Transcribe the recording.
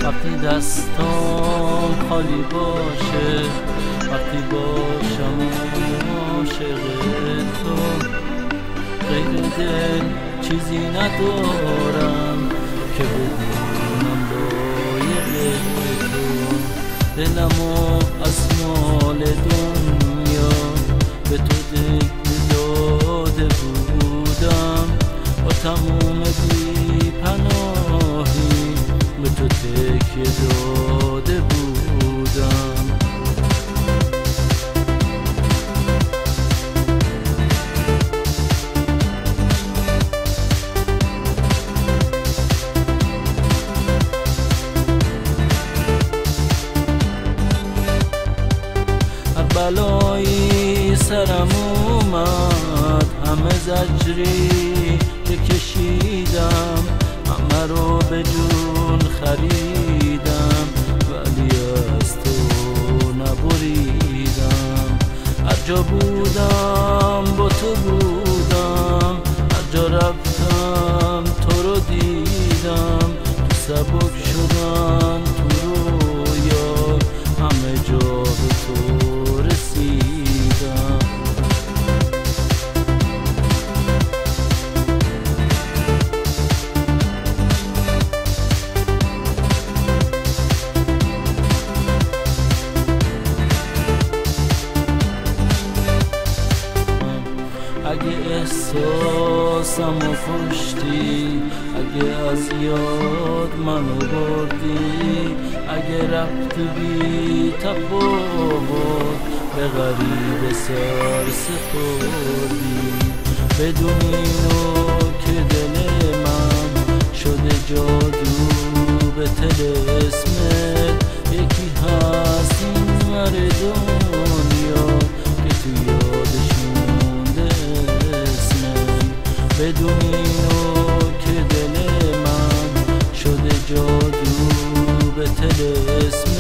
وقتی دستام خالی باشه، وقتی باشم عاشق تو، غیر دل چیزی ندارم که بدونم لایق تو. دلمو از مال دنیا به تو داده بودم، با تموم بی پناهی به تو تکیه داده بودم. بلایی سرم اومد، همه زجری که کشیدم، همه رو به جون خریدم، ولی از تو نبریدم. هر جا بودم با تو بودم، هر جا رفتم تو رو دیدم. تو سبک شدن تو رویا، همه جا به تو رسیدم. اگه احساسمو کشتی، اگه از یاد منو بردی، اگه رفت بی تفاوت به غریب سر سپردی، بدون اینو که دل من شده جادو به طلسمت. یکی هست این ور دنیا که تو یادش مونده اسمت، بدون اینو که دل من شده جادو به طلسمت.